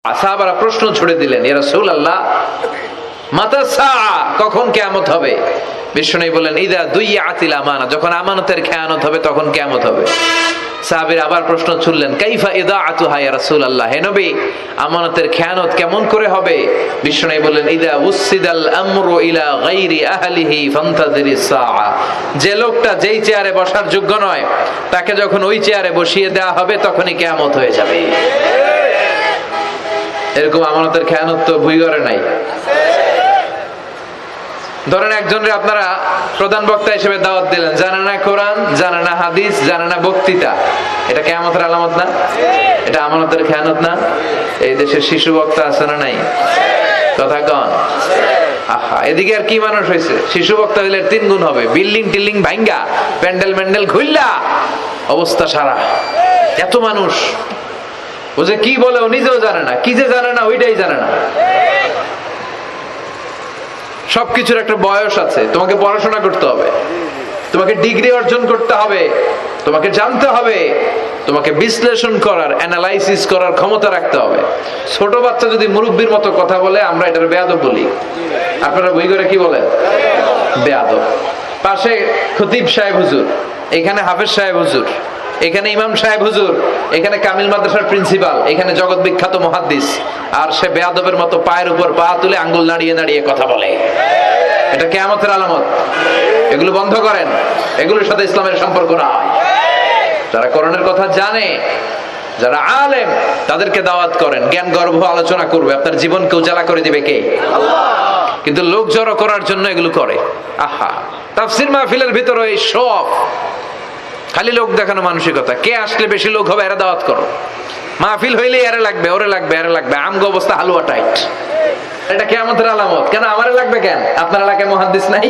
সাহাবারা প্রশ্ন ছুড়ে দিলেন, ইয়া রাসূলুল্লাহ মাতা সাআ, কখন কিয়ামত হবে? বিশ্বনবী বলেন, ইদা দুইয়াতিল আমানা, যখন আমানতের খেয়ানত হবে তখন কিয়ামত হবে। সাহাবীরা আবার প্রশ্ন ছুড়লেন, কাইফা ইদাআতুহা ইয়া রাসূলুল্লাহ, হে নবী আমানতের খেয়ানত কেমন করে হবে? বিশ্বনবী বলেন, ইদা উসিদাল আমরু ইলা গায়রি আহলিহি ফান্তাযিরিস সাআ, যে লোকটা যেই চেয়ারে বসার যোগ্য নয় তাকে যখন ওই চেয়ারে বসিয়ে দেওয়া হবে তখনই কিয়ামত হয়ে যাবে। এরকম আমানতের খেয়ানত তো ভুই করে নাই। ধরেন একজনের আপনারা প্রধান বক্তা হিসেবে দাওয়াত দিলেন, জানে না কোরআন, জানে না হাদিস, জানে না বক্তৃতা, এটা কিয়ামতের আলামত না? এটা আমানতের খেয়ানত না? এই দেশের শিশু বক্তা আছে না নাই? কথা কন। আহা, এদিকে আর কি মানুষ হয়েছে, শিশু বক্তা হইলে 3 গুণ হবে, বিল্ডিং টিল্ডিং ভাঙ্গা, প্যান্ডেল ম্যান্ডেল খুললা অবস্থা সারা। এত মানুষ, ও যে কি বলে ও নিজেও জানে না, কি যে জানে না ওইটাই জানে না। সবকিছুর একটা বয়স আছে, তোমাকে পড়াশোনা করতে হবে, তোমাকে ডিগ্রি অর্জন করতে হবে, তোমাকে জানতে হবে, তোমাকে বিশ্লেষণ করার, অ্যানালাইসিস করার ক্ষমতা রাখতে হবে। ছোট বাচ্চা যদি মুরব্বির মতো কথা বলে আমরা এটার বেয়াদব বলি। আপনারা বই করে কি বলেন? বেয়াদব। পাশে খতিব সাহেব হুজুর, এখানে হাফেজ সাহেব হুজুর, এখানে ইমাম সাহেব হুজুর, এখানে কামিল মাদ্রাসার প্রিন্সিপাল, এখানে জগৎ বিখ্যাত মুহাদ্দিস, আর সে বেয়াদবের মতো পায়ের উপর পা তুলে আঙ্গুল নাড়িয়ে নাড়িয়ে কথা বলে। এটা কিয়ামতের আলামত। এগুলো বন্ধ করেন, এগুলোর সাথে ইসলামের সম্পর্ক নাই। যারা কোরআনের কথা জানে, যারা আলেম, তাদেরকে দাওয়াত করেন, জ্ঞান গর্ভ আলোচনা করবে, আপনার জীবনকে উজালা করে দিবে কে? আল্লাহ। কিন্তু লোক জড়ো করার জন্য এগুলো করে। আহা, তাফসীর মাহফিলের ভিতরে এই শো অফ, খালি লোক দেখানো মানসিকতা, কে আসলে বেশি লোক হবে এরা দাওয়াত করো। মাহফিল হইলে এরা লাগবে, ওরে লাগবে, এরা লাগবে, আমগো অবস্থা হালুয়া টাইট। এটা কিয়ামতের আলামত। কেন আমারে লাগবে কেন? আপনার এলাকায় মুহাদ্দিস নাই,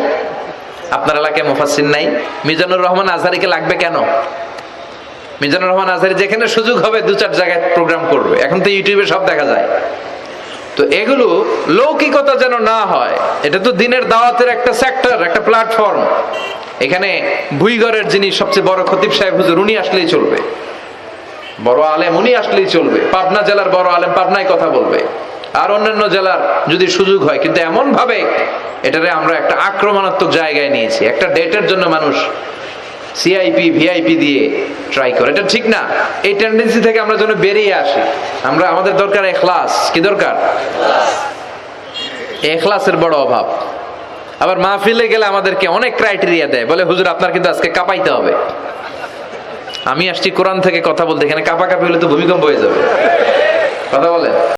আপনার এলাকায় মুফাসসির নাই, মিজানুর রহমান আজহারীকে লাগবে কেন? মিজানুর রহমান আজহারী যেখানে সুযোগ হবে 2-4 জায়গায় প্রোগ্রাম করবে, এখন তো ইউটিউবে সব দেখা যায়। তো এগুলো লৌকিকতা যেন না হয়, এটা তো দিনের দাওয়াতের একটা সেক্টর, একটা প্ল্যাটফর্ম। এখানে ভুইগড়ের যিনি সবচেয়ে বড় খতিব সাহেব হুজুর, উনি আসলেই চলবে, বড় আলেম উনি আসলেই চলবে, পাবনা জেলার বড় আলেম পাবনায় কথা বলবে, আর অন্যান্য জেলার যদি সুযোগ হয়। কিন্তু এমন ভাবে এটারে আমরা একটা আক্রমণাত্মক জায়গায় নিয়েছি, একটা ডেটের জন্য মানুষ সিআইপি ভিআইপি দিয়ে ট্রাই করে, এটা ঠিক না। এই টেন্ডেন্সি থেকে আমরা যেন বেরিয়ে আসি। আমরা, আমাদের দরকার ইখলাস। কি দরকার? ইখলাসের বড় অভাব। আবার মাহফিলে গেলে আমাদেরকে অনেক ক্রাইটেরিয়া দেয়, বলে হুজুর আপনার কিন্তু আজকে কাঁপাইতে হবে। আমি আসছি কোরআন থেকে কথা বলতে, এখানে কাঁপাকাঁপি হলে তো ভূমিকম্প হয়ে যাবে। কথা বলেন।